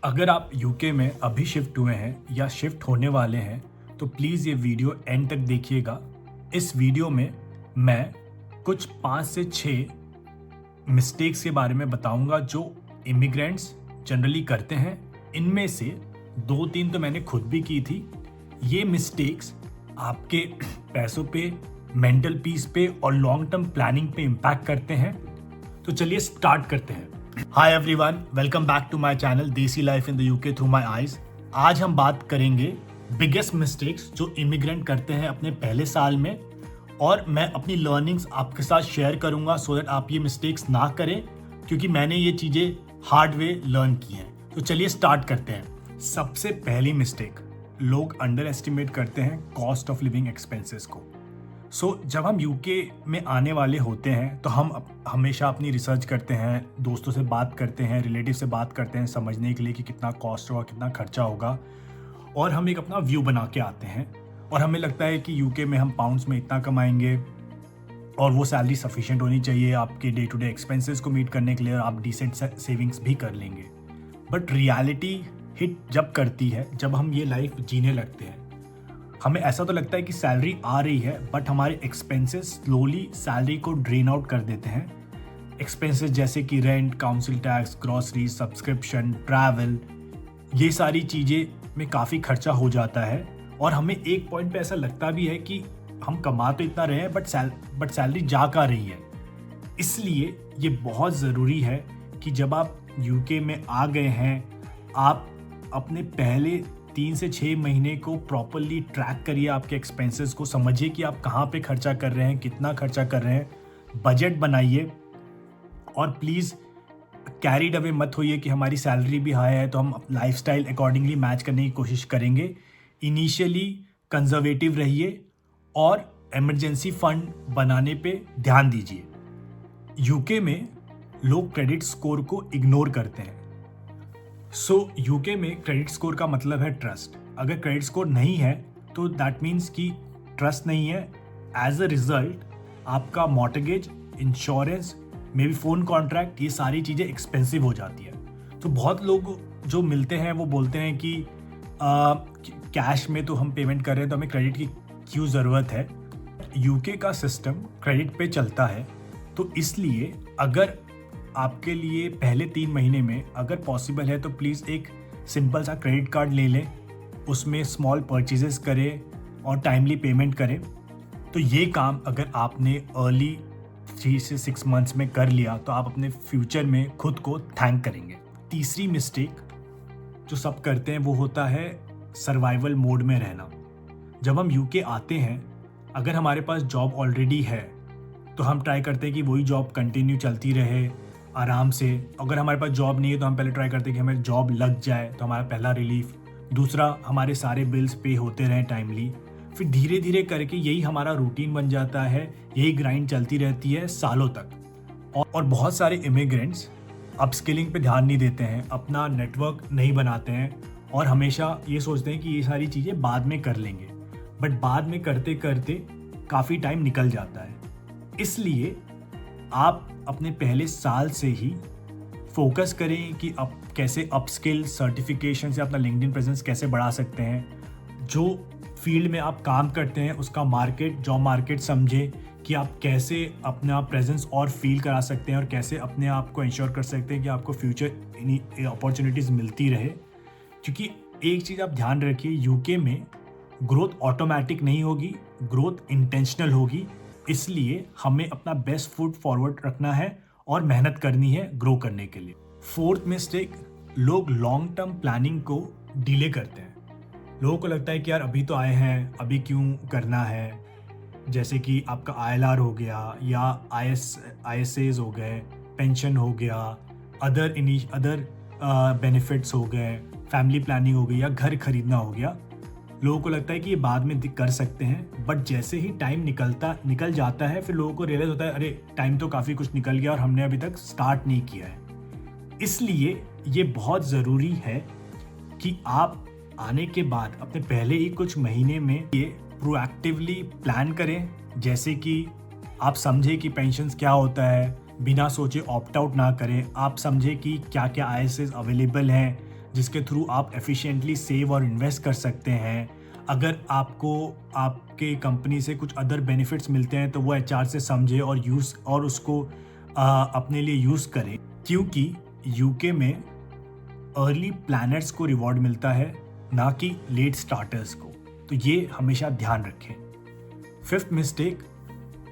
अगर आप यूके में अभी शिफ्ट हुए हैं या शिफ्ट होने वाले हैं तो प्लीज़ ये वीडियो एंड तक देखिएगा। इस वीडियो में मैं कुछ 5 से 6 मिस्टेक्स के बारे में बताऊंगा जो इमिग्रेंट्स जनरली करते हैं। इनमें से 2-3 तो मैंने खुद भी की थी। ये मिस्टेक्स आपके पैसों पे, मेंटल पीस पे और लॉन्ग टर्म प्लानिंग पे इम्पैक्ट करते हैं। तो चलिए स्टार्ट करते हैं। Hi everyone, welcome back to my channel desi life in the UK through my eyes. आज हम बात करेंगे बिगेस्ट मिस्टेक्स जो इमिग्रेंट करते हैं अपने पहले साल में, और मैं अपनी लर्निंग्स आपके साथ शेयर करूंगा सो दैट आप ये मिस्टेक्स ना करें, क्योंकि मैंने ये चीज़ें हार्ड वे लर्न की हैं। तो चलिए स्टार्ट करते हैं। सबसे पहली मिस्टेक, लोग अंडर एस्टिमेट करते हैं कॉस्ट ऑफ लिविंग एक्सपेंसेस को। जब हम यूके में आने वाले होते हैं तो हम हमेशा अपनी रिसर्च करते हैं, दोस्तों से बात करते हैं, रिलेटिव से बात करते हैं समझने के लिए कि कितना कॉस्ट होगा, कितना खर्चा होगा, और हम एक अपना व्यू बना के आते हैं। और हमें लगता है कि यूके में हम पाउंड्स में इतना कमाएंगे और वो सैलरी सफिशिएंट होनी चाहिए आपके डे टू डे एक्सपेंसेस को मीट करने के लिए, और आप डिसेंट सेविंग्स भी कर लेंगे। बट रियलिटी हिट जब करती है, जब हम ये लाइफ जीने लगते हैं, हमें ऐसा तो लगता है कि सैलरी आ रही है, बट हमारे एक्सपेंसेस स्लोली सैलरी को ड्रेन आउट कर देते हैं। एक्सपेंसेस जैसे कि rent, council tax, grocery, subscription, travel, ये सारी चीज़ें में काफ़ी खर्चा हो जाता है। और हमें एक पॉइंट पे ऐसा लगता भी है कि हम कमा तो इतना रहे हैं बट सैलरी जा का रही है। इसलिए ये बहुत ज़रूरी है कि जब आप यूके में आ गए हैं, आप अपने पहले 3 से 6 महीने को प्रॉपरली ट्रैक करिए। आपके एक्सपेंसेस को समझिए कि आप कहाँ पे खर्चा कर रहे हैं, कितना खर्चा कर रहे हैं, बजट बनाइए। और प्लीज़ कैरीड अवे मत होइए कि हमारी सैलरी भी हाई है तो हम लाइफस्टाइल अकॉर्डिंगली मैच करने की कोशिश करेंगे। इनिशियली कंजर्वेटिव रहिए और इमरजेंसी फंड बनाने पे ध्यान दीजिए। यूके में लोग क्रेडिट स्कोर को इग्नोर करते हैं। यूके में क्रेडिट स्कोर का मतलब है ट्रस्ट। अगर क्रेडिट स्कोर नहीं है तो दैट मीन्स कि ट्रस्ट नहीं है। एज अ रिजल्ट आपका mortgage, insurance, may be phone contract, ये सारी चीज़ें एक्सपेंसिव हो जाती है। तो बहुत लोग जो मिलते हैं वो बोलते हैं कि कैश में तो हम पेमेंट कर रहे हैं तो हमें क्रेडिट की क्यों ज़रूरत है। यूके का सिस्टम क्रेडिट पे चलता है, तो इसलिए अगर आपके लिए पहले 3 महीने में अगर पॉसिबल है तो प्लीज़ एक सिंपल सा क्रेडिट कार्ड ले लें, उसमें स्मॉल परचेजेस करें और टाइमली पेमेंट करें। तो ये काम अगर आपने अर्ली 3 से 6 मंथ्स में कर लिया तो आप अपने फ्यूचर में खुद को थैंक करेंगे। तीसरी मिस्टेक जो सब करते हैं वो होता है सर्वाइवल मोड में रहना। जब हम यूके आते हैं, अगर हमारे पास जॉब ऑलरेडी है तो हम ट्राई करते हैं कि वही जॉब कंटिन्यू चलती रहे आराम से। अगर हमारे पास जॉब नहीं है तो हम पहले ट्राई करते हैं कि हमें जॉब लग जाए, तो हमारा पहला रिलीफ। दूसरा, हमारे सारे बिल्स पे होते रहें टाइमली। फिर धीरे धीरे करके यही हमारा रूटीन बन जाता है, यही ग्राइंड चलती रहती है सालों तक। और बहुत सारे इमिग्रेंट्स अपस्किलिंग पे ध्यान नहीं देते हैं, अपना नेटवर्क नहीं बनाते हैं और हमेशा ये सोचते हैं कि ये सारी चीज़ें बाद में कर लेंगे। बट बाद में करते करते काफ़ी टाइम निकल जाता है। इसलिए आप अपने पहले साल से ही फोकस करें कि अब कैसे अपस्किल, सर्टिफिकेशन से अपना लिंक्डइन प्रेजेंस कैसे बढ़ा सकते हैं। जो फील्ड में आप काम करते हैं उसका मार्केट, जॉब मार्केट समझें कि आप कैसे अपना प्रेजेंस और फील करा सकते हैं और कैसे अपने आप को इंश्योर कर सकते हैं कि आपको फ्यूचर अपॉर्चुनिटीज़ मिलती रहे। क्योंकि एक चीज़ आप ध्यान रखिए, यूके में ग्रोथ ऑटोमेटिक नहीं होगी, ग्रोथ इंटेंशनल होगी। इसलिए हमें अपना बेस्ट फुट फॉरवर्ड रखना है और मेहनत करनी है ग्रो करने के लिए। फोर्थ मिस्टेक, लोग लॉन्ग टर्म प्लानिंग को डिले करते हैं। लोगों को लगता है कि यार अभी तो आए हैं, अभी क्यों करना है। जैसे कि आपका ILR हो गया या ISAs हो गए, पेंशन हो गया, अदर बेनिफिट्स हो गए, फैमिली प्लानिंग हो गई या घर खरीदना हो गया। लोगों को लगता है कि ये बाद में कर सकते हैं, बट जैसे ही टाइम निकल जाता है फिर लोगों को रियलाइज होता है अरे टाइम तो काफ़ी कुछ निकल गया और हमने अभी तक स्टार्ट नहीं किया है। इसलिए ये बहुत ज़रूरी है कि आप आने के बाद अपने पहले ही कुछ महीने में ये प्रोएक्टिवली प्लान करें। जैसे कि आप समझे कि पेंशन्स क्या होता है, बिना सोचे ऑप्ट आउट ना करें। आप समझे कि क्या क्या ISAs अवेलेबल हैं, जिसके थ्रू आप एफिशिएंटली सेव और इन्वेस्ट कर सकते हैं। अगर आपको आपके कंपनी से कुछ अदर बेनिफिट्स मिलते हैं तो वो एचआर से समझे और यूज़ और उसको अपने लिए यूज़ करें, क्योंकि यूके में अर्ली प्लैनर्स को रिवॉर्ड मिलता है, ना कि लेट स्टार्टर्स को। तो ये हमेशा ध्यान रखें। फिफ्थ मिस्टेक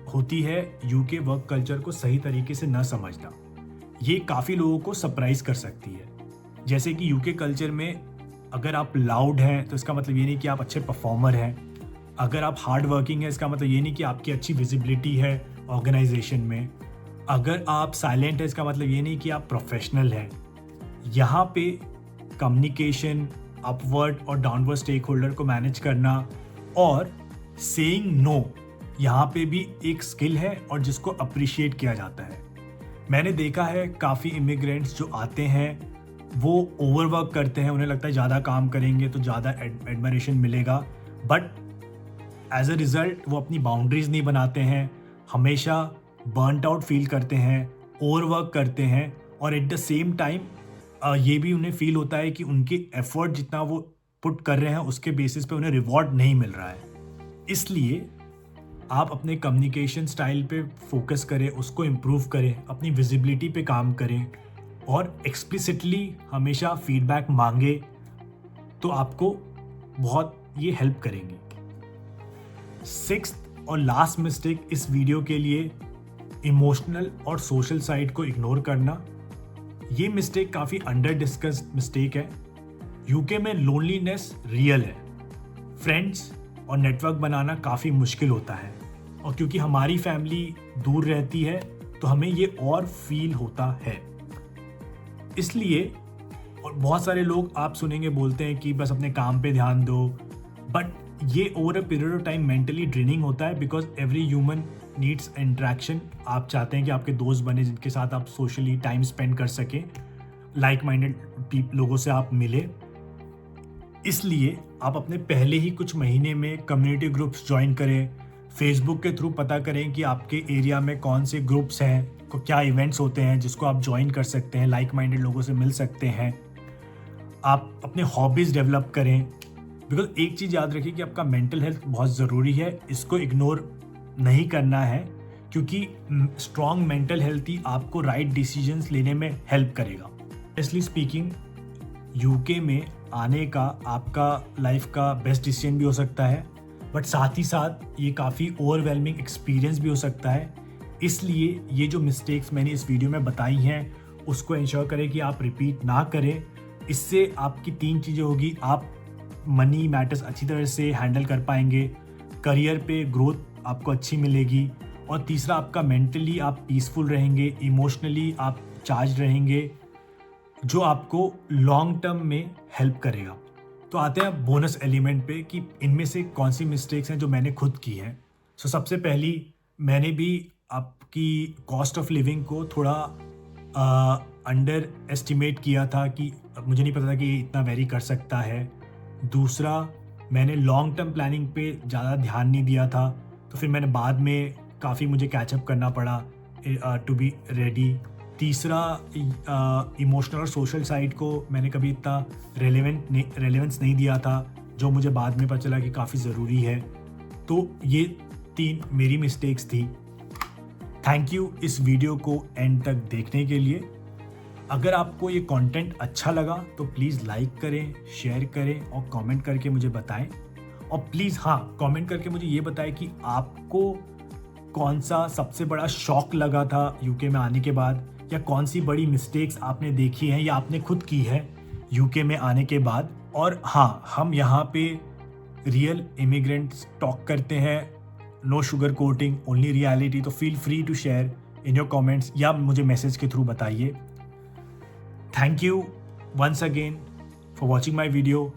होती है यूके वर्क कल्चर को सही तरीके से न समझना। ये काफ़ी लोगों को सरप्राइज कर सकती है। जैसे कि यूके कल्चर में अगर आप लाउड हैं तो इसका मतलब ये नहीं कि आप अच्छे परफॉर्मर हैं। अगर आप हार्ड वर्किंग है इसका मतलब ये नहीं कि आपकी अच्छी विजिबिलिटी है ऑर्गेनाइजेशन में। अगर आप साइलेंट है इसका मतलब ये नहीं कि आप प्रोफेशनल हैं। यहाँ पे कम्युनिकेशन, अपवर्ड और डाउनवर्ड स्टेक होल्डर को मैनेज करना और सेइंग नो यहाँ पे भी एक स्किल है और जिसको अप्रिशिएट किया जाता है। मैंने देखा है काफ़ी इमिग्रेंट्स जो आते हैं वो ओवरवर्क करते हैं, उन्हें लगता है ज़्यादा काम करेंगे तो ज़्यादा एडमिरेशन मिलेगा, बट एज अ रिज़ल्ट वो अपनी बाउंड्रीज नहीं बनाते हैं, हमेशा बर्नट आउट फील करते हैं, ओवरवर्क करते हैं और एट द सेम टाइम ये भी उन्हें फील होता है कि उनके एफर्ट जितना वो पुट कर रहे हैं उसके बेसिस पे उन्हें रिवॉर्ड नहीं मिल रहा है। इसलिए आप अपने कम्युनिकेशन स्टाइल पे फोकस करें, उसको इम्प्रूव करें, अपनी विजिबिलिटी पे काम करें और एक्सप्लिसिटली हमेशा फीडबैक मांगे, तो आपको बहुत ये हेल्प करेंगे। सिक्स्थ और लास्ट मिस्टेक इस वीडियो के लिए, इमोशनल और सोशल साइड को इग्नोर करना। ये मिस्टेक काफ़ी अंडर डिस्कस्ड मिस्टेक है। यूके में लोनलीनेस रियल है, फ्रेंड्स और नेटवर्क बनाना काफ़ी मुश्किल होता है और क्योंकि हमारी फैमिली दूर रहती है तो हमें ये और फील होता है। इसलिए और बहुत सारे लोग आप सुनेंगे बोलते हैं कि बस अपने काम पे ध्यान दो, बट ये over a period of time mentally draining होता है because every human needs interaction. आप चाहते हैं कि आपके दोस्त बने जिनके साथ आप सोशली टाइम स्पेंड कर सकें, लाइक माइंडेड लोगों से आप मिले। इसलिए आप अपने पहले ही कुछ महीने में कम्युनिटी ग्रुप्स ज्वाइन करें, फेसबुक के थ्रू पता करें कि आपके एरिया में कौन से ग्रुप्स हैं, को क्या इवेंट्स होते हैं जिसको आप ज्वाइन कर सकते हैं, लाइक माइंडेड लोगों से मिल सकते हैं। आप अपने हॉबीज़ डेवलप करें, बिकॉज एक चीज़ याद रखिए कि आपका मेंटल हेल्थ बहुत ज़रूरी है, इसको इग्नोर नहीं करना है, क्योंकि स्ट्रॉन्ग मेंटल हेल्थ ही आपको राइट डिसीजंस लेने में हेल्प करेगा। इसलिए स्पीकिंग, यूके में आने का आपका लाइफ का बेस्ट डिसीजन भी हो सकता है, बट साथ ही साथ ये काफ़ी ओवरवेलमिंग एक्सपीरियंस भी हो सकता है। इसलिए ये जो मिस्टेक्स मैंने इस वीडियो में बताई हैं उसको इंश्योर करें कि आप रिपीट ना करें। इससे आपकी 3 चीज़ें होगी, आप मनी मैटर्स अच्छी तरह से हैंडल कर पाएंगे, करियर पे ग्रोथ आपको अच्छी मिलेगी और तीसरा आपका मेंटली आप पीसफुल रहेंगे, इमोशनली आप चार्ज रहेंगे, जो आपको लॉन्ग टर्म में हेल्प करेगा। तो आते हैं बोनस एलिमेंट पे कि इनमें से कौन सी मिस्टेक्स हैं जो मैंने खुद की हैं। सो सबसे पहली, मैंने भी आपकी कॉस्ट ऑफ लिविंग को थोड़ा अंडर एस्टिमेट किया था कि मुझे नहीं पता था कि ये इतना वेरी कर सकता है। दूसरा, मैंने लॉन्ग टर्म प्लानिंग पे ज़्यादा ध्यान नहीं दिया था, तो फिर मैंने बाद में काफ़ी मुझे कैचअप करना पड़ा टू बी रेडी। तीसरा, इमोशनल और सोशल साइड को मैंने कभी इतना रेलेवेंस नहीं दिया था, जो मुझे बाद में पता चला कि काफ़ी ज़रूरी है। तो ये 3 मेरी मिस्टेक्स थी। थैंक यू इस वीडियो को एंड तक देखने के लिए। अगर आपको ये कंटेंट अच्छा लगा तो प्लीज़ लाइक करें, शेयर करें और कमेंट करके मुझे बताएं। और प्लीज़ कमेंट करके मुझे ये बताएं कि आपको कौन सा सबसे बड़ा शॉक लगा था यूके में आने के बाद, या कौन सी बड़ी मिस्टेक्स आपने देखी हैं या आपने खुद की है यूके में आने के बाद। और हम यहाँ पे रियल इमिग्रेंट्स टॉक करते हैं, no sugar coating, only reality. तो feel free to share in your comments या मुझे मैसेज के थ्रू बताइए। Thank you once again for watching my video.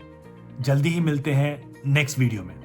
जल्दी ही मिलते हैं नेक्स्ट वीडियो में।